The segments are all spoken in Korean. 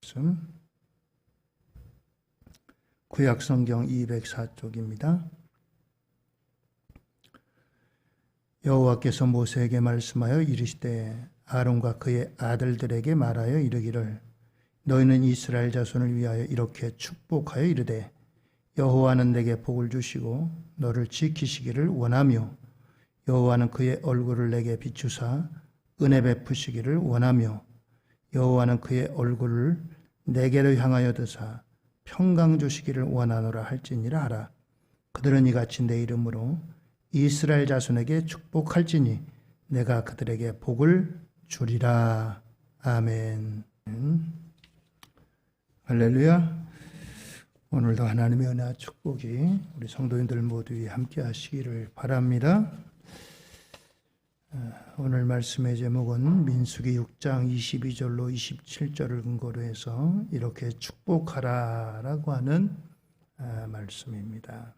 말씀 구약성경 204쪽입니다. 여호와께서 모세에게 말씀하여 이르시되 아론과 그의 아들들에게 말하여 이르기를 너희는 이스라엘 자손을 위하여 이렇게 축복하여 이르되 여호와는 내게 복을 주시고 너를 지키시기를 원하며 여호와는 그의 얼굴을 내게 비추사 은혜 베푸시기를 원하며 여호와는 그의 얼굴을 내게로 향하여 드사 평강 주시기를 원하노라 할지니라 하라. 그들은 이같이 내 이름으로 이스라엘 자손에게 축복할지니 내가 그들에게 복을 주리라. 아멘. 할렐루야. 오늘도 하나님의 은혜와 축복이 우리 성도님들 모두 위에 함께 하시기를 바랍니다. 오늘 말씀의 제목은 민수기 6장 22절로 27절을 근거로 해서 이렇게 축복하라라고 하는 말씀입니다.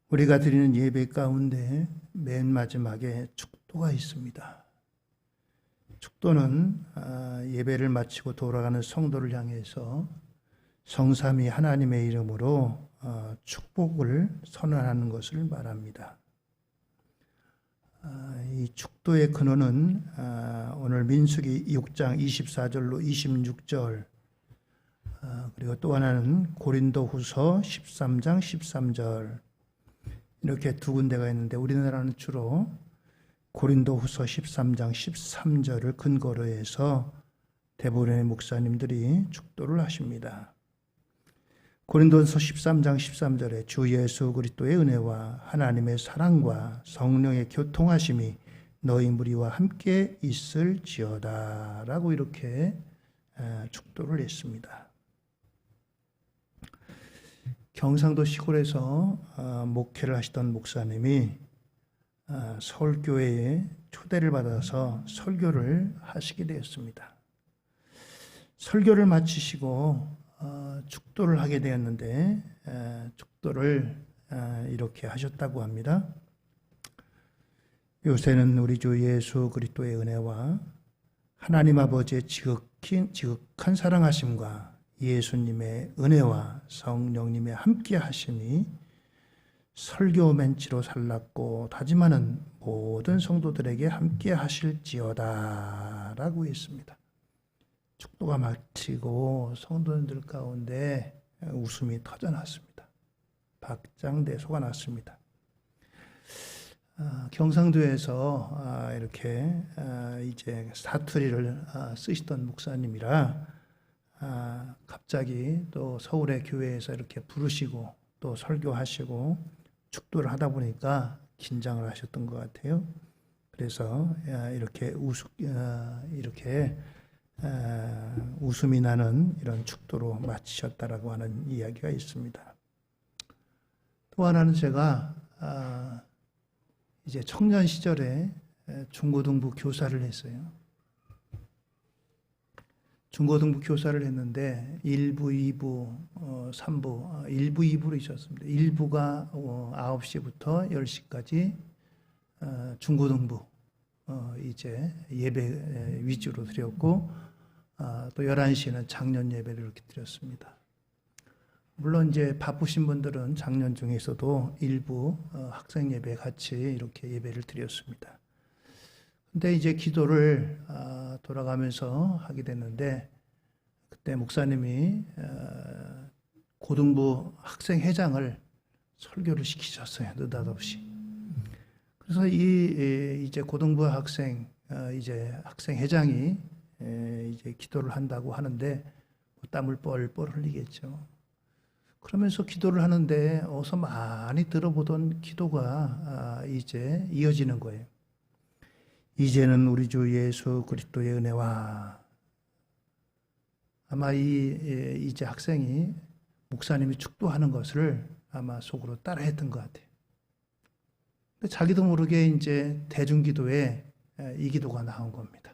우리가 드리는 예배 가운데 맨 마지막에 축도가 있습니다. 축도는 예배를 마치고 돌아가는 성도를 향해서 성삼위 하나님의 이름으로 축복을 선언하는 것을 말합니다. 이 축도의 근원은 오늘 민수기 6장 24절로 26절 그리고 또 하나는 고린도후서 13장 13절 이렇게 두 군데가 있는데 우리나라는 주로 고린도후서 13장 13절을 근거로 해서 대부분의 목사님들이 축도를 하십니다. 고린도서 13장 13절에 주 예수 그리스도의 은혜와 하나님의 사랑과 성령의 교통하심이 너희 무리와 함께 있을지어다 라고 이렇게 축도를 했습니다. 경상도 시골에서 목회를 하시던 목사님이 서울교회에 초대를 받아서 설교를 하시게 되었습니다. 설교를 마치시고 축도를 하게 되었는데 축도를 이렇게 하셨다고 합니다. 요새는 우리 주 예수 그리스도의 은혜와 하나님 아버지의 지극한 사랑하심과 예수님의 은혜와 성령님의 함께 하심이 설교 멘치로 살랐고 다짐하는 모든 성도들에게 함께 하실지어다 라고 했습니다. 축도가 마치고 성도님들 가운데 웃음이 터져났습니다. 박장대소가 났습니다. 경상도에서 이렇게 이제 사투리를 쓰시던 목사님이라 갑자기 또 서울의 교회에서 이렇게 부르시고 또 설교하시고 축도를 하다 보니까 긴장을 하셨던 것 같아요. 그래서 이렇게 웃음이 나는 이런 축도로 마치셨다라고 하는 이야기가 있습니다. 또 하나는 제가 이제 청년 시절에 중고등부 교사를 했어요. 중고등부 교사를 했는데 1부, 2부, 3부, 1부, 2부로 있었습니다. 1부가 9시부터 10시까지 중고등부 이제 예배 위주로 드렸고 또 11시는 작년 예배를 이렇게 드렸습니다. 물론 이제 바쁘신 분들은 작년 중에서도 일부 학생 예배 같이 이렇게 예배를 드렸습니다. 근데 이제 기도를 돌아가면서 하게 됐는데 그때 목사님이 고등부 학생 회장을 설교를 시키셨어요. 느닷없이. 그래서 이제 고등부 학생 이제 학생 회장이 이제 기도를 한다고 하는데 땀을 뻘뻘 흘리겠죠. 그러면서 기도를 하는데 어서 많이 들어보던 기도가 이제 이어지는 거예요. 이제는 우리 주 예수 그리스도의 은혜와 아마 이제 학생이 목사님이 축도하는 것을 아마 속으로 따라했던 것 같아요. 근데 자기도 모르게 이제 대중기도에 이 기도가 나온 겁니다.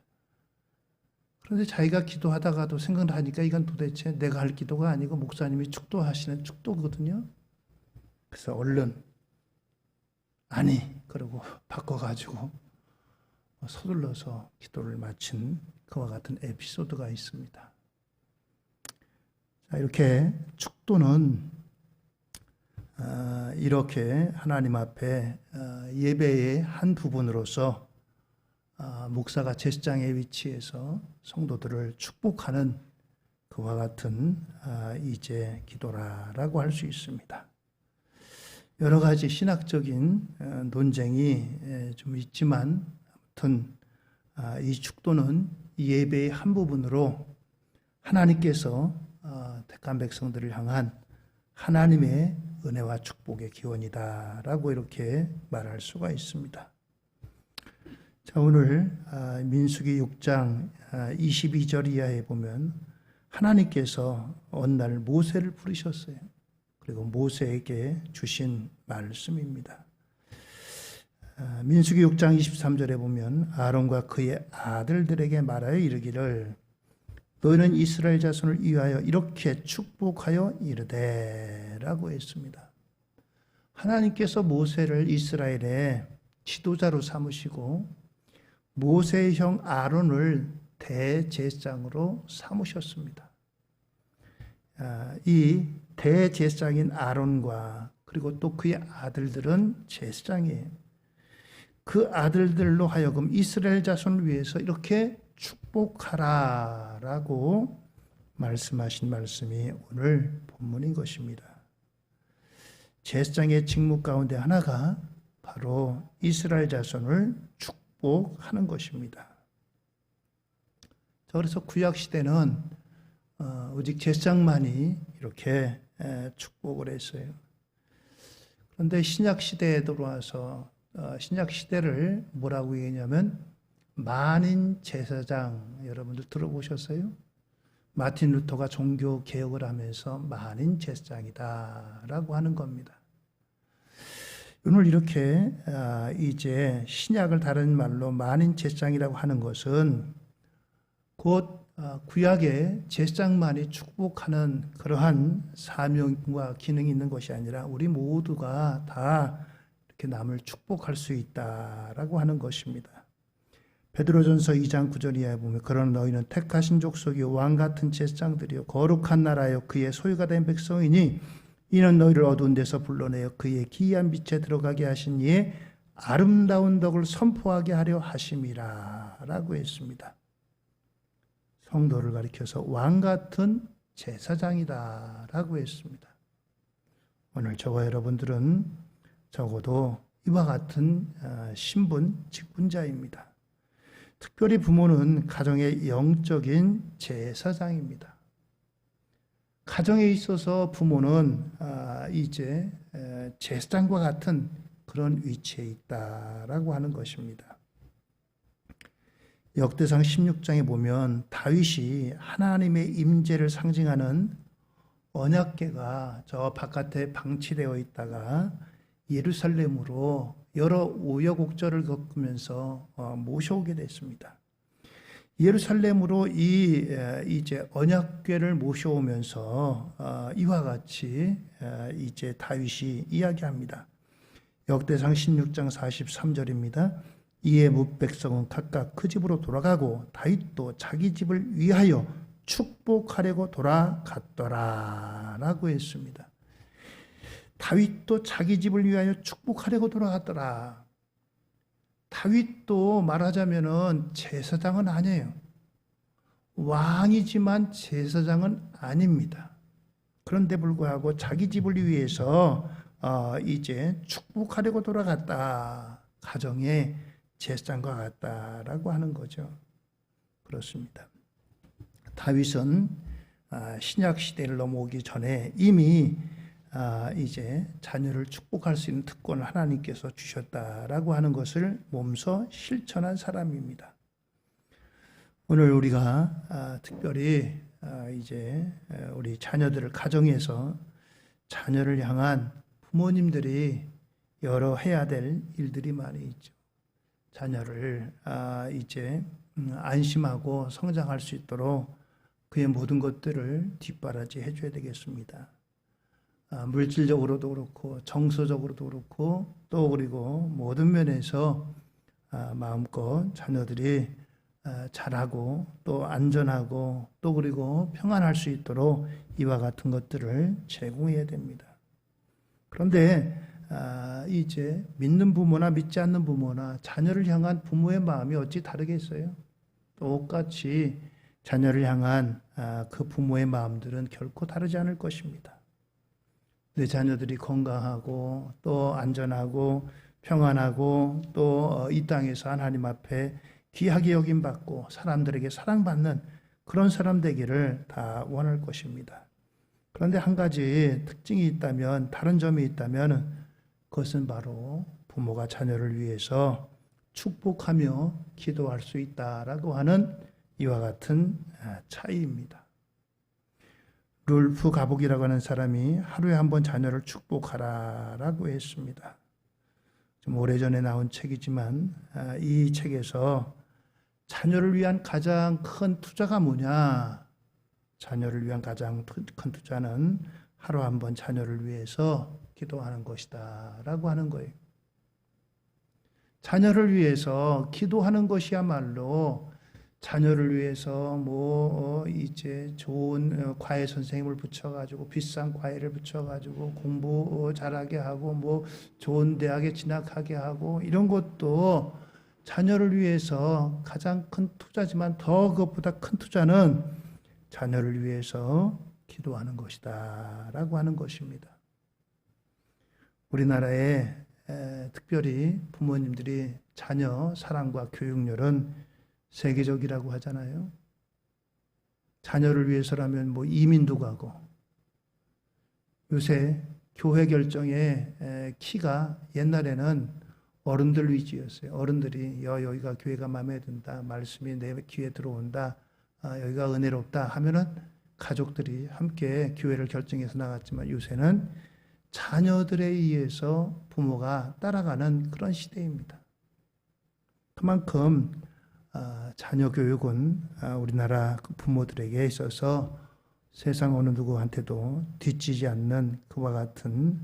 그런데 자기가 기도하다가도 생각을 하니까 이건 도대체 내가 할 기도가 아니고 목사님이 축도하시는 축도거든요. 그래서 얼른 아니 그러고 바꿔가지고 서둘러서 기도를 마친 그와 같은 에피소드가 있습니다. 자, 이렇게 축도는 이렇게 하나님 앞에 예배의 한 부분으로서 목사가 제사장의 위치에서 성도들을 축복하는 그와 같은 이제 기도라고 할 수 있습니다. 여러 가지 신학적인 논쟁이 좀 있지만 아무튼 이 축도는 예배의 한 부분으로 하나님께서 택한 백성들을 향한 하나님의 은혜와 축복의 기원이다라고 이렇게 말할 수가 있습니다. 자, 오늘 민수기 6장 22절 이하에 보면 하나님께서 어느 날 모세를 부르셨어요. 그리고 모세에게 주신 말씀입니다. 민수기 6장 23절에 보면 아론과 그의 아들들에게 말하여 이르기를 너희는 이스라엘 자손을 위하여 이렇게 축복하여 이르되 라고 했습니다. 하나님께서 모세를 이스라엘의 지도자로 삼으시고 모세의 형 아론을 대제사장으로 삼으셨습니다. 이 대제사장인 아론과 그리고 또 그의 아들들은 제사장이에요. 그 아들들로 하여금 이스라엘 자손을 위해서 이렇게 축복하라라고 말씀하신 말씀이 오늘 본문인 것입니다. 제사장의 직무 가운데 하나가 바로 이스라엘 자손을 축복하는 것입니다. 그래서 구약 시대는 오직 제사장만이 이렇게 축복을 했어요. 그런데 신약 시대에 들어와서 신약 시대를 뭐라고 얘기하냐면 만인 제사장, 여러분들 들어보셨어요? 마틴 루터가 종교 개혁을 하면서 만인 제사장이다라고 하는 겁니다. 오늘 이렇게 이제 신약을 다른 말로 만인 제사장이라고 하는 것은 곧 구약의 제사장만이 축복하는 그러한 사명과 기능이 있는 것이 아니라 우리 모두가 다 이렇게 남을 축복할 수 있다라고 하는 것입니다. 베드로전서 2장 9절 이하에 보면 그러나 너희는 택하신 족속이요 왕 같은 제사장들이요 거룩한 나라요 그의 소유가 된 백성이니 이는 너희를 어두운 데서 불러내어 그의 기이한 빛에 들어가게 하신 이의 아름다운 덕을 선포하게 하려 하심이라 라고 했습니다. 성도를 가리켜서 왕 같은 제사장이다 라고 했습니다. 오늘 저와 여러분들은 적어도 이와 같은 신분, 직분자입니다. 특별히 부모는 가정의 영적인 제사장입니다. 가정에 있어서 부모는 이제 제사장과 같은 그런 위치에 있다라고 하는 것입니다. 역대상 16장에 보면 다윗이 하나님의 임재를 상징하는 언약궤가 저 바깥에 방치되어 있다가 예루살렘으로 여러 우여곡절을 겪으면서 모셔오게 됐습니다. 예루살렘으로 이제 언약궤를 모셔오면서 이와 같이 이제 다윗이 이야기합니다. 역대상 16장 43절입니다. 이에 뭇백성은 각각 그 집으로 돌아가고 다윗도 자기 집을 위하여 축복하려고 돌아갔더라 라고 했습니다. 다윗도 자기 집을 위하여 축복하려고 돌아갔더라. 다윗도 말하자면은 제사장은 아니에요. 왕이지만 제사장은 아닙니다. 그런데 불구하고 자기 집을 위해서 이제 축복하려고 돌아갔다. 가정의 제사장과 같다라고 하는 거죠. 그렇습니다. 다윗은 신약 시대를 넘어오기 전에 이미 이제 자녀를 축복할 수 있는 특권을 하나님께서 주셨다라고 하는 것을 몸소 실천한 사람입니다. 오늘 우리가 특별히 이제 우리 자녀들을 가정에서 자녀를 향한 부모님들이 여러 해야 될 일들이 많이 있죠. 자녀를 이제 안심하고 성장할 수 있도록 그의 모든 것들을 뒷바라지 해줘야 되겠습니다. 물질적으로도 그렇고 정서적으로도 그렇고 또 그리고 모든 면에서 마음껏 자녀들이 잘하고 또 안전하고 또 그리고 평안할 수 있도록 이와 같은 것들을 제공해야 됩니다. 그런데 이제 믿는 부모나 믿지 않는 부모나 자녀를 향한 부모의 마음이 어찌 다르겠어요? 똑같이 자녀를 향한 그 부모의 마음들은 결코 다르지 않을 것입니다. 내 자녀들이 건강하고 또 안전하고 평안하고 또 이 땅에서 하나님 앞에 귀하게 여김받고 사람들에게 사랑받는 그런 사람 되기를 다 원할 것입니다. 그런데 한 가지 특징이 있다면, 다른 점이 있다면 그것은 바로 부모가 자녀를 위해서 축복하며 기도할 수 있다라고 하는 이와 같은 차이입니다. 룰프 가복이라고 하는 사람이 하루에 한 번 자녀를 축복하라라고 했습니다. 좀 오래전에 나온 책이지만 이 책에서 자녀를 위한 가장 큰 투자가 뭐냐? 자녀를 위한 가장 큰 투자는 하루 한 번 자녀를 위해서 기도하는 것이다 라고 하는 거예요. 자녀를 위해서 기도하는 것이야말로 자녀를 위해서 이제 좋은 과외 선생님을 붙여가지고 비싼 과외를 붙여가지고 공부 잘하게 하고 좋은 대학에 진학하게 하고 이런 것도 자녀를 위해서 가장 큰 투자지만 더 그것보다 큰 투자는 자녀를 위해서 기도하는 것이다 라고 하는 것입니다. 우리나라에 특별히 부모님들이 자녀 사랑과 교육률은 세계적이라고 하잖아요. 자녀를 위해서라면 이민도 가고, 요새 교회 결정의 키가 옛날에는 어른들 위주였어요. 어른들이 여기가 교회가 마음에 든다, 말씀이 내 귀에 들어온다, 여기가 은혜롭다 하면은 가족들이 함께 교회를 결정해서 나갔지만 요새는 자녀들에 의해서 부모가 따라가는 그런 시대입니다. 그만큼 자녀 교육은 우리나라 부모들에게 있어서 세상 어느 누구한테도 뒤지지 않는 그와 같은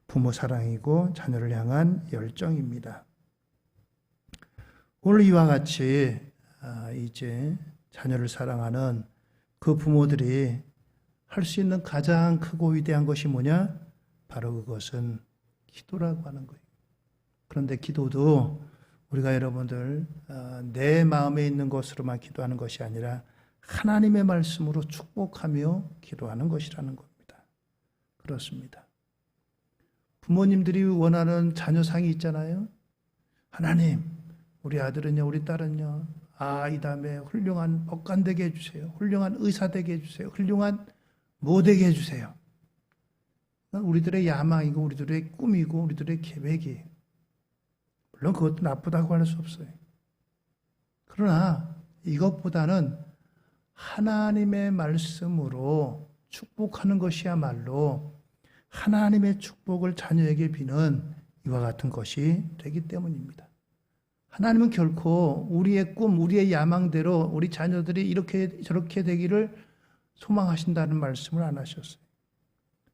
부모 사랑이고 자녀를 향한 열정입니다. 오늘 이와 같이 이제 자녀를 사랑하는 그 부모들이 할 수 있는 가장 크고 위대한 것이 뭐냐? 바로 그것은 기도라고 하는 거예요. 그런데 기도도 우리가 여러분들 내 마음에 있는 것으로만 기도하는 것이 아니라 하나님의 말씀으로 축복하며 기도하는 것이라는 겁니다. 그렇습니다. 부모님들이 원하는 자녀상이 있잖아요. 하나님, 우리 아들은요, 우리 딸은요, 이 다음에 훌륭한 법관 되게 해주세요. 훌륭한 의사 되게 해주세요. 훌륭한 뭐 되게 해주세요. 우리들의 야망이고 우리들의 꿈이고 우리들의 계획이에요. 물론 그것도 나쁘다고 할 수 없어요. 그러나 이것보다는 하나님의 말씀으로 축복하는 것이야말로 하나님의 축복을 자녀에게 비는 이와 같은 것이 되기 때문입니다. 하나님은 결코 우리의 꿈, 우리의 야망대로 우리 자녀들이 이렇게 저렇게 되기를 소망하신다는 말씀을 안 하셨어요.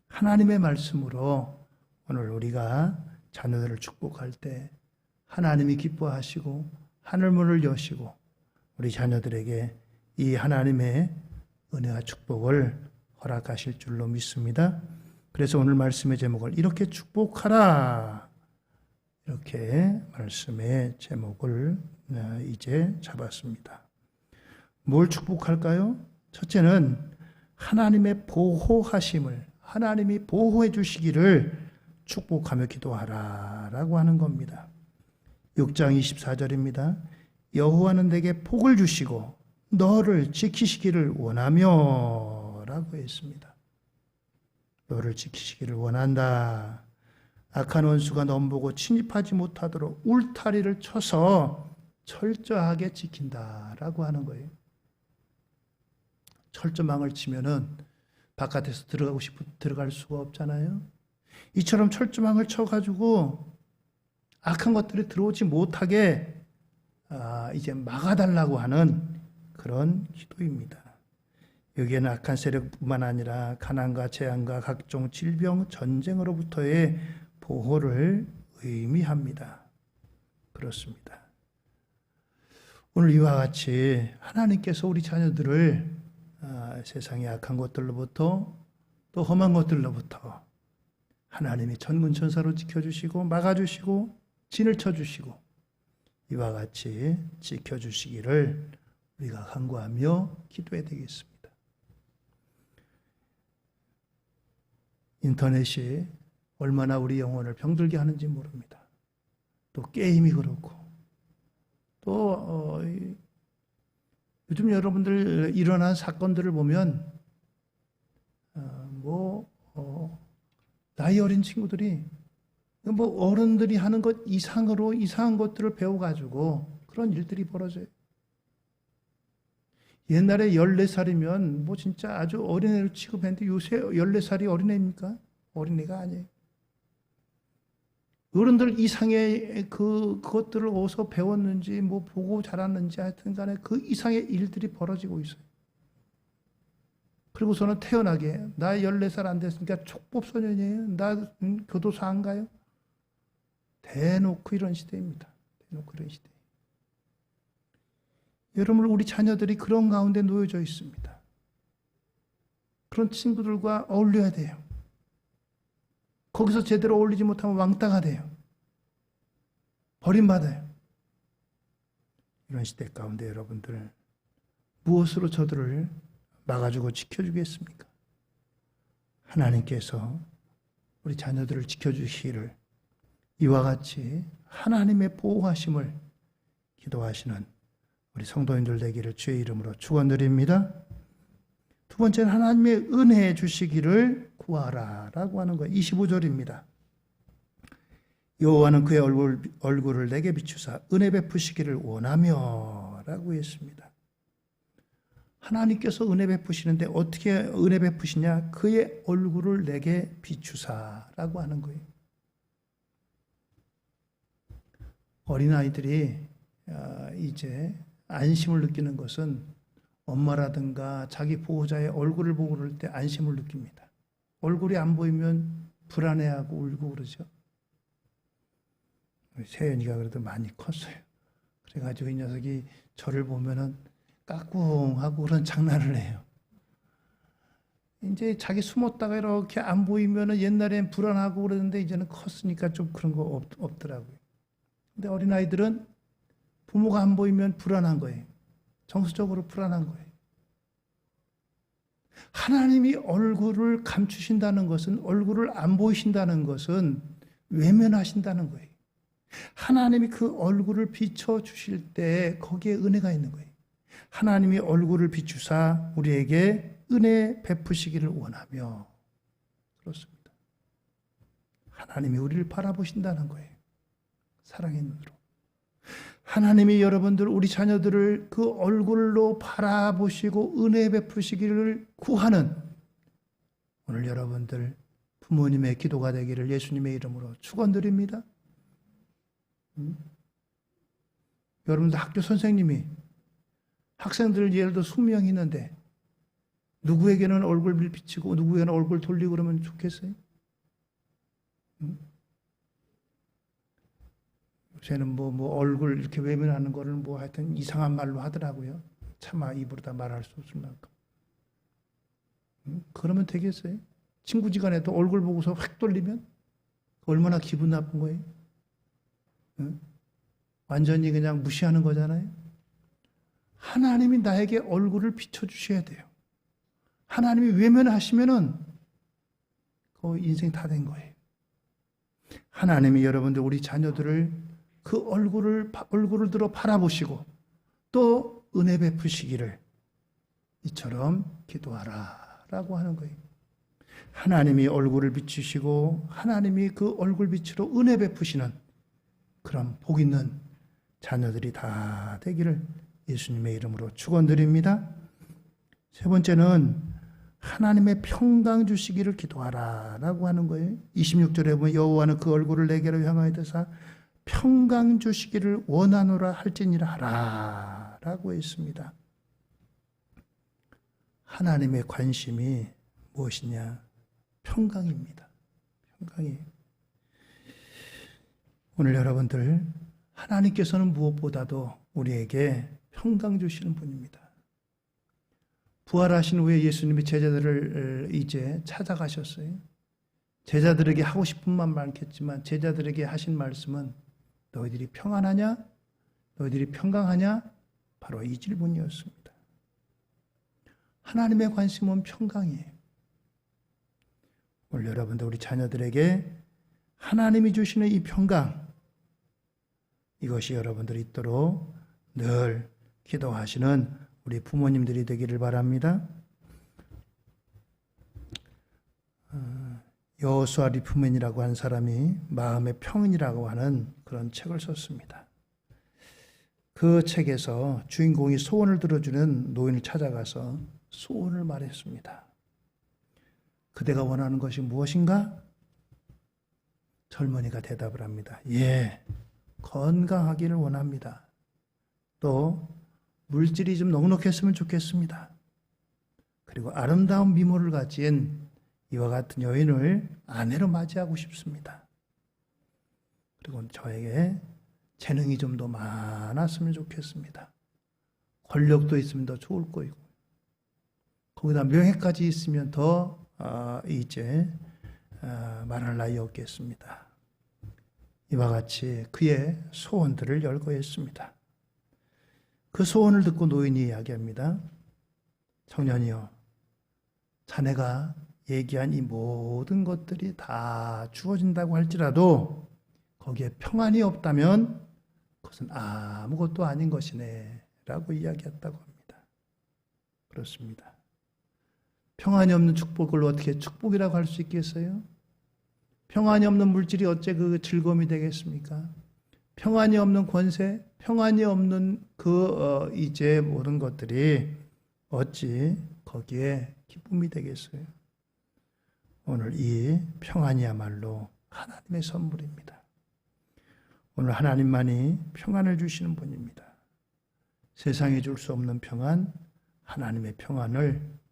하나님의 말씀으로 오늘 우리가 자녀들을 축복할 때 하나님이 기뻐하시고 하늘문을 여시고 우리 자녀들에게 이 하나님의 은혜와 축복을 허락하실 줄로 믿습니다. 그래서 오늘 말씀의 제목을 이렇게 축복하라, 이렇게 말씀의 제목을 이제 잡았습니다. 뭘 축복할까요? 첫째는 하나님의 보호하심을, 하나님이 보호해 주시기를 축복하며 기도하라 라고 하는 겁니다. 6장 24절입니다. 여호와는 내게 복을 주시고 너를 지키시기를 원하며 라고 했습니다. 너를 지키시기를 원한다. 악한 원수가 넘보고 침입하지 못하도록 울타리를 쳐서 철저하게 지킨다라고 하는 거예요. 철조망을 치면은 바깥에서 들어갈 수가 없잖아요. 이처럼 철조망을 쳐가지고 악한 것들이 들어오지 못하게 이제 막아달라고 하는 그런 기도입니다. 여기에는 악한 세력뿐만 아니라 가난과 재앙과 각종 질병, 전쟁으로부터의 보호를 의미합니다. 그렇습니다. 오늘 이와 같이 하나님께서 우리 자녀들을 세상의 악한 것들로부터 또 험한 것들로부터 하나님이 천군천사로 지켜주시고 막아주시고 진을 쳐주시고 이와 같이 지켜주시기를 우리가 간구하며 기도해야 되겠습니다. 인터넷이 얼마나 우리 영혼을 병들게 하는지 모릅니다. 또 게임이 그렇고 또 요즘 여러분들 일어난 사건들을 보면 나이 어린 친구들이 어른들이 하는 것 이상으로 이상한 것들을 배워가지고 그런 일들이 벌어져요. 옛날에 14살이면 진짜 아주 어린애로 취급했는데 요새 14살이 어린애입니까? 어린애가 아니에요. 어른들 이상의 그것들을 어디서 배웠는지 보고 자랐는지 하여튼 간에 그 이상의 일들이 벌어지고 있어요. 그리고서는 태어나게 나 14살 안 됐으니까 촉법소년이에요. 나 교도소 안 가요. 대놓고 이런 시대입니다. 대놓고 이런 시대. 여러분 우리 자녀들이 그런 가운데 놓여져 있습니다. 그런 친구들과 어울려야 돼요. 거기서 제대로 어울리지 못하면 왕따가 돼요. 버림받아요. 이런 시대 가운데 여러분들 무엇으로 저들을 막아주고 지켜주겠습니까? 하나님께서 우리 자녀들을 지켜주시기를 이와 같이 하나님의 보호하심을 기도하시는 우리 성도님들 되기를 주의 이름으로 축원드립니다. 두 번째는 하나님의 은혜 주시기를 구하라 라고 하는 거예요. 25절입니다. 여호와는 그의 얼굴을 내게 비추사 은혜 베푸시기를 원하며 라고 했습니다. 하나님께서 은혜 베푸시는데 어떻게 은혜 베푸시냐? 그의 얼굴을 내게 비추사 라고 하는 거예요. 어린아이들이 이제 안심을 느끼는 것은 엄마라든가 자기 보호자의 얼굴을 보고 그럴 때 안심을 느낍니다. 얼굴이 안 보이면 불안해하고 울고 그러죠. 세연이가 그래도 많이 컸어요. 그래가지고 이 녀석이 저를 보면은 까꿍하고 그런 장난을 해요. 이제 자기 숨었다가 이렇게 안 보이면은 옛날엔 불안하고 그러는데 이제는 컸으니까 좀 그런 거 없더라고요. 근데 어린아이들은 부모가 안 보이면 불안한 거예요. 정서적으로 불안한 거예요. 하나님이 얼굴을 감추신다는 것은, 얼굴을 안 보이신다는 것은 외면하신다는 거예요. 하나님이 그 얼굴을 비춰주실 때 거기에 은혜가 있는 거예요. 하나님이 얼굴을 비추사 우리에게 은혜 베푸시기를 원하며, 그렇습니다. 하나님이 우리를 바라보신다는 거예요. 사랑의 눈으로. 하나님이 여러분들, 우리 자녀들을 그 얼굴로 바라보시고 은혜 베푸시기를 구하는 오늘 여러분들 부모님의 기도가 되기를 예수님의 이름으로 축원드립니다. 여러분들 학교 선생님이 학생들 예를 들어 20명 있는데 누구에게는 얼굴 비치고 누구에게는 얼굴 돌리고 그러면 좋겠어요? 요새는 얼굴 이렇게 외면하는 거를 하여튼 이상한 말로 하더라고요. 차마 입으로 다 말할 수 없을 만큼. 그러면 되겠어요? 친구지간에도 얼굴 보고서 확 돌리면 얼마나 기분 나쁜 거예요? 완전히 그냥 무시하는 거잖아요. 하나님이 나에게 얼굴을 비춰주셔야 돼요. 하나님이 외면하시면은 그 인생 다 된 거예요. 하나님이 여러분들 우리 자녀들을 그 얼굴을 들어 바라보시고 또 은혜 베푸시기를 이처럼 기도하라 라고 하는 거예요. 하나님이 얼굴을 비추시고 하나님이 그 얼굴 빛으로 은혜 베푸시는 그런 복 있는 자녀들이 다 되기를 예수님의 이름으로 축원드립니다. 세 번째는 하나님의 평강 주시기를 기도하라 라고 하는 거예요. 26절에 보면 여호와는 그 얼굴을 내게로 향하여 드사 평강 주시기를 원하노라 할지니라 하라 라고 했습니다. 하나님의 관심이 무엇이냐? 평강입니다. 평강이에요. 오늘 여러분들 하나님께서는 무엇보다도 우리에게 평강 주시는 분입니다. 부활하신 후에 예수님이 제자들을 이제 찾아가셨어요. 제자들에게 하고 싶은 말 많겠지만 제자들에게 하신 말씀은 너희들이 평안하냐? 너희들이 평강하냐? 바로 이 질문이었습니다. 하나님의 관심은 평강이에요. 오늘 여러분들 우리 자녀들에게 하나님이 주시는 이 평강, 이것이 여러분들이 있도록 늘 기도하시는 우리 부모님들이 되기를 바랍니다. 여호수아 리프맨이라고 한 사람이 마음의 평안이라고 하는 그런 책을 썼습니다. 그 책에서 주인공이 소원을 들어주는 노인을 찾아가서 소원을 말했습니다. 그대가 원하는 것이 무엇인가? 젊은이가 대답을 합니다. 예, 건강하기를 원합니다. 또 물질이 좀 넉넉했으면 좋겠습니다. 그리고 아름다운 미모를 가진 이와 같은 여인을 아내로 맞이하고 싶습니다. 그리고 저에게 재능이 좀 더 많았으면 좋겠습니다. 권력도 있으면 더 좋을 거이고 거기다 명예까지 있으면 더 말할 나위 없겠습니다. 이와 같이 그의 소원들을 열거했습니다. 그 소원을 듣고 노인이 이야기합니다. 청년이여, 자네가 얘기한 이 모든 것들이 다 주어진다고 할지라도 거기에 평안이 없다면 그것은 아무것도 아닌 것이네 라고 이야기했다고 합니다. 그렇습니다. 평안이 없는 축복을 어떻게 축복이라고 할 수 있겠어요? 평안이 없는 물질이 어째 그 즐거움이 되겠습니까? 평안이 없는 권세, 평안이 없는 이제 모든 것들이 어찌 거기에 기쁨이 되겠어요? 오늘 이 평안이야말로 하나님의 선물입니다. 오늘 하나님만이 평안을 주시는 분입니다. 세상에 줄 수 없는 평안, 하나님의 평안을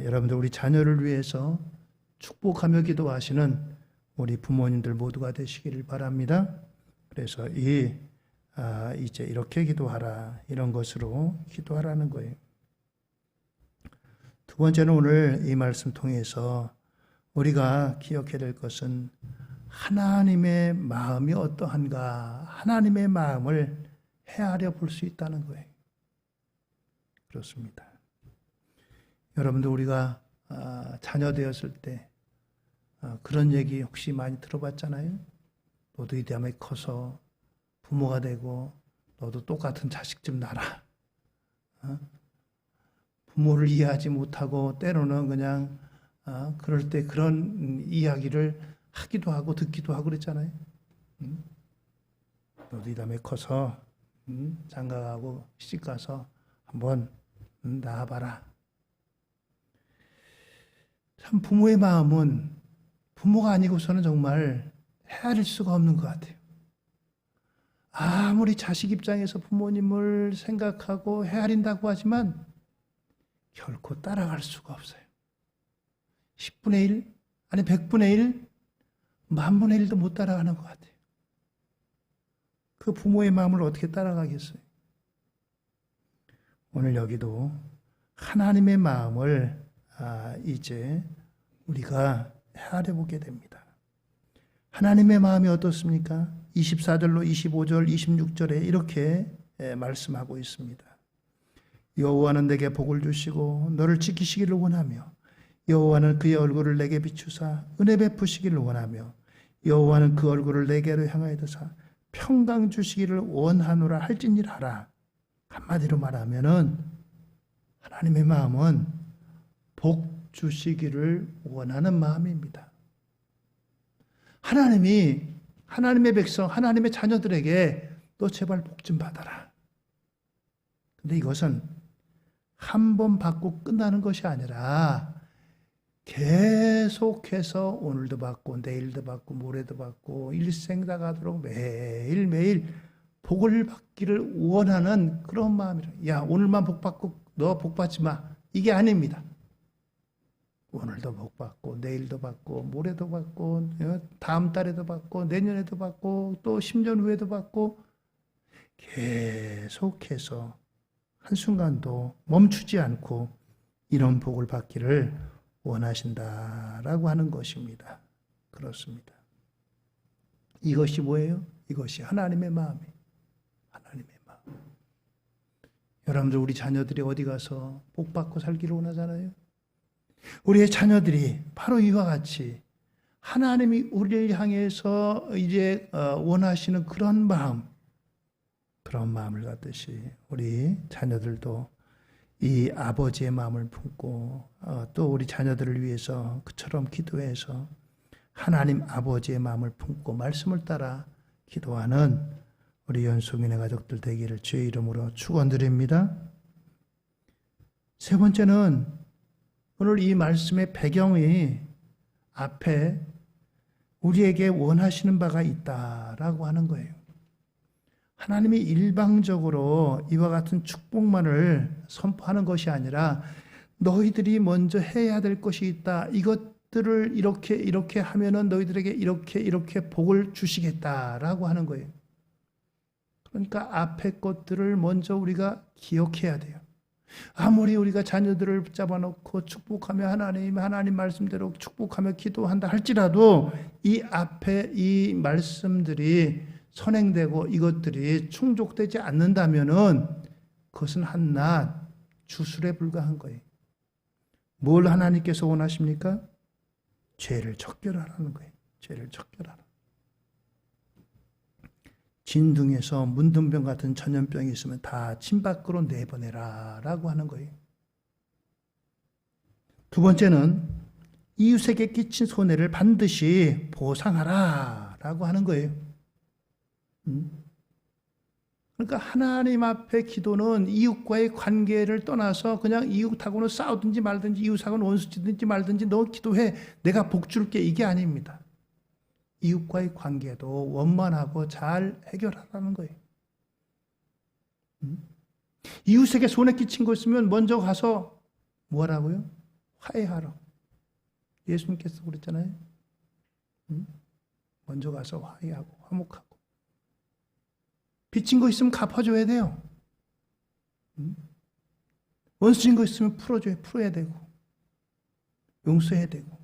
여러분들 우리 자녀를 위해서 축복하며 기도하시는 우리 부모님들 모두가 되시기를 바랍니다. 그래서 이제 이렇게 기도하라, 이런 것으로 기도하라는 거예요. 두 번째는 오늘 이 말씀 통해서 우리가 기억해야 될 것은 하나님의 마음이 어떠한가, 하나님의 마음을 헤아려 볼 수 있다는 거예요. 그렇습니다. 여러분들 우리가 자녀 되었을 때 그런 얘기 혹시 많이 들어봤잖아요. 너도 이 다음에 커서 부모가 되고 너도 똑같은 자식 좀 낳아라. 부모를 이해하지 못하고 때로는 그냥 그럴 때 그런 이야기를 하기도 하고 듣기도 하고 그랬잖아요. 너도 이 다음에 커서 장가가고 시집가서 한번 낳아봐라. 참 부모의 마음은 부모가 아니고서는 정말 헤아릴 수가 없는 것 같아요. 아무리 자식 입장에서 부모님을 생각하고 헤아린다고 하지만 결코 따라갈 수가 없어요. 10분의 1, 아니 100분의 1, 10,000분의 1도 못 따라가는 것 같아요. 그 부모의 마음을 어떻게 따라가겠어요? 오늘 여기도 하나님의 마음을 이제 우리가 헤아려 보게 됩니다. 하나님의 마음이 어떻습니까? 24절로 25절, 26절에 이렇게 말씀하고 있습니다. 여호와는 내게 복을 주시고 너를 지키시기를 원하며 여호와는 그의 얼굴을 내게 비추사 은혜 베푸시기를 원하며 여호와는 그 얼굴을 내게로 향하여 드사 평강 주시기를 원하노라 할진일하라. 한마디로 말하면은 하나님의 마음은 복 주시기를 원하는 마음입니다. 하나님이 하나님의 백성, 하나님의 자녀들에게 너 제발 복 좀 받아라. 근데 이것은 한 번 받고 끝나는 것이 아니라 계속해서 오늘도 받고 내일도 받고 모레도 받고 일생 다 가도록 매일매일 복을 받기를 원하는 그런 마음이라. 야, 오늘만 복 받고 너 복 받지 마. 이게 아닙니다. 오늘도 복 받고 내일도 받고 모레도 받고 다음 달에도 받고 내년에도 받고 또 10년 후에도 받고 계속해서 한순간도 멈추지 않고 이런 복을 받기를 원하신다라고 하는 것입니다. 그렇습니다. 이것이 뭐예요? 이것이 하나님의 마음이에요. 하나님의 마음. 여러분들 우리 자녀들이 어디 가서 복 받고 살기를 원하잖아요. 우리의 자녀들이 바로 이와 같이 하나님이 우리를 향해서 이제 원하시는 그런 마음을 갖듯이 우리 자녀들도 이 아버지의 마음을 품고 또 우리 자녀들을 위해서 그처럼 기도해서 하나님 아버지의 마음을 품고 말씀을 따라 기도하는 우리 연속인의 가족들 되기를 주의 이름으로 축원드립니다. 세 번째는 오늘 이 말씀의 배경이 앞에 우리에게 원하시는 바가 있다라고 하는 거예요. 하나님이 일방적으로 이와 같은 축복만을 선포하는 것이 아니라 너희들이 먼저 해야 될 것이 있다. 이것들을 이렇게 하면은 너희들에게 이렇게 복을 주시겠다라고 하는 거예요. 그러니까 앞에 것들을 먼저 우리가 기억해야 돼요. 아무리 우리가 자녀들을 붙잡아 놓고 축복하며 하나님 말씀대로 축복하며 기도한다 할지라도 이 앞에 이 말씀들이 선행되고 이것들이 충족되지 않는다면은 그것은 한낱 주술에 불과한 거예요. 뭘 하나님께서 원하십니까? 죄를 척결하라는 거예요. 죄를 척결하라. 진둥에서 문둥병 같은 전염병이 있으면 다 침 밖으로 내보내라 라고 하는 거예요. 두 번째는 이웃에게 끼친 손해를 반드시 보상하라 라고 하는 거예요. 그러니까 하나님 앞에 기도는 이웃과의 관계를 떠나서 그냥 이웃하고는 싸우든지 말든지 이웃하고는 원수지든지 말든지 너 기도해 내가 복 줄게 이게 아닙니다. 이웃과의 관계도 원만하고 잘 해결하라는 거예요. 이웃에게 손해 끼친 거 있으면 먼저 가서 뭐라고요? 화해하라. 예수님께서 그랬잖아요. 먼저 가서 화해하고 화목하고. 빚진 거 있으면 갚아줘야 돼요. 원수진 거 있으면 풀어야 되고 용서해야 되고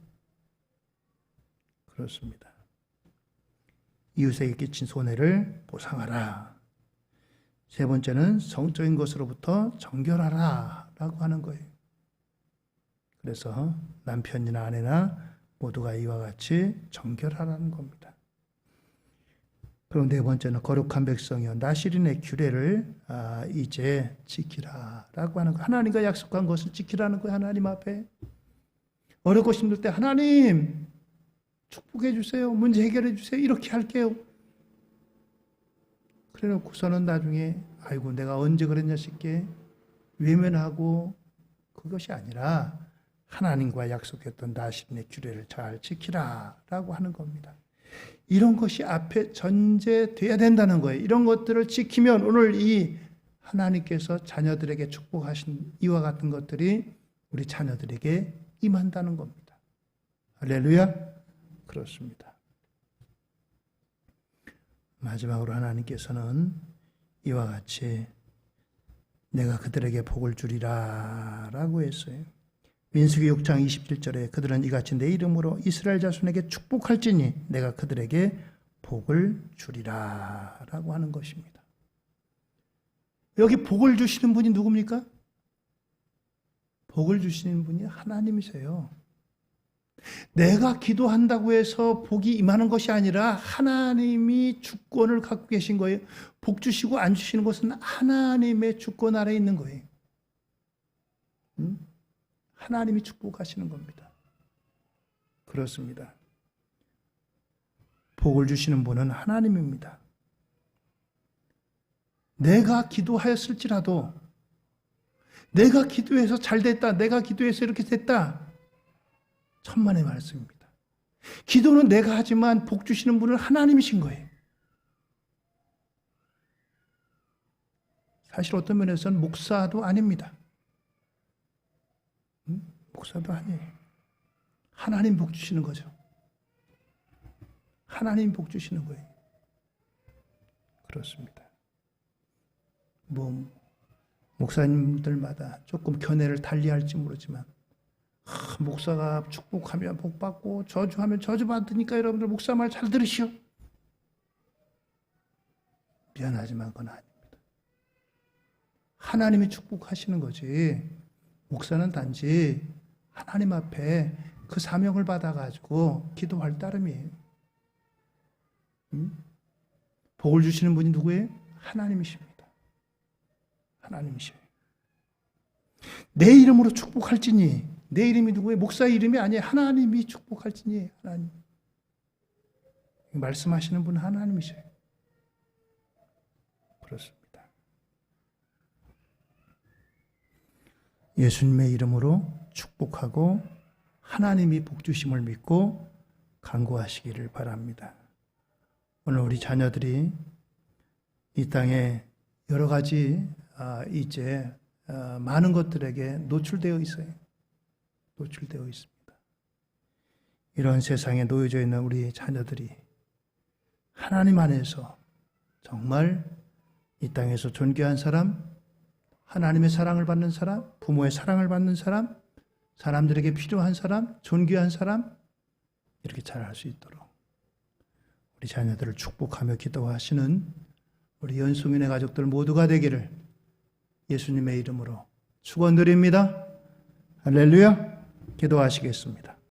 그렇습니다. 이웃에게 끼친 손해를 보상하라. 세 번째는 성적인 것으로부터 정결하라 라고 하는 거예요. 그래서 남편이나 아내나 모두가 이와 같이 정결하라는 겁니다. 그럼 네 번째는 거룩한 백성이여 나시린의 규례를 이제 지키라라고 하는 거. 하나님과 약속한 것을 지키라는 거예요. 하나님 앞에 어렵고 힘들 때 하나님 축복해 주세요. 문제 해결해 주세요. 이렇게 할게요. 그래 놓고서는 나중에 아이고 내가 언제 그랬냐 싶게 외면하고 그것이 아니라 하나님과 약속했던 나시린의 규례를 잘 지키라라고 하는 겁니다. 이런 것이 앞에 전제돼야 된다는 거예요. 이런 것들을 지키면 오늘 이 하나님께서 자녀들에게 축복하신 이와 같은 것들이 우리 자녀들에게 임한다는 겁니다. 할렐루야. 그렇습니다. 마지막으로 하나님께서는 이와 같이 내가 그들에게 복을 주리라 라고 했어요. 민수기 6장 27절에 그들은 이같이 내 이름으로 이스라엘 자손에게 축복할지니 내가 그들에게 복을 주리라 라고 하는 것입니다. 여기 복을 주시는 분이 누굽니까? 복을 주시는 분이 하나님이세요. 내가 기도한다고 해서 복이 임하는 것이 아니라 하나님이 주권을 갖고 계신 거예요. 복 주시고 안 주시는 것은 하나님의 주권 아래에 있는 거예요. 하나님이 축복하시는 겁니다. 그렇습니다. 복을 주시는 분은 하나님입니다. 내가 기도하였을지라도 내가 기도해서 잘 됐다. 내가 기도해서 이렇게 됐다. 천만의 말씀입니다. 기도는 내가 하지만 복 주시는 분은 하나님이신 거예요. 사실 어떤 면에서는 목사도 아닙니다. 목사도 아니에요. 하나님 복 주시는 거죠. 하나님 복 주시는 거예요. 그렇습니다. 목사님들마다 조금 견해를 달리할지 모르지만 목사가 축복하면 복받고 저주하면 저주받으니까 여러분들 목사 말 잘 들으시오. 미안하지만 그건 아닙니다. 하나님이 축복하시는 거지. 목사는 단지 하나님 앞에 그 사명을 받아가지고 기도할 따름이에요. 복을 주시는 분이 누구예요? 하나님이십니다. 하나님이셔요. 내 이름으로 축복할지니, 내 이름이 누구예요? 목사 이름이 아니에요. 하나님이 축복할지니, 하나님. 말씀하시는 분은 하나님이셔요. 그렇습니다. 예수님의 이름으로 축복하고 하나님이 복 주심을 믿고 간구하시기를 바랍니다. 오늘 우리 자녀들이 이 땅에 여러 가지 이제 많은 것들에게 노출되어 있어요. 노출되어 있습니다. 이런 세상에 놓여져 있는 우리 자녀들이 하나님 안에서 정말 이 땅에서 존귀한 사람, 하나님의 사랑을 받는 사람, 부모의 사랑을 받는 사람, 사람들에게 필요한 사람, 존귀한 사람, 이렇게 잘할 수 있도록 우리 자녀들을 축복하며 기도하시는 우리 연수민의 가족들 모두가 되기를 예수님의 이름으로 축원드립니다. 할렐루야. 기도하시겠습니다.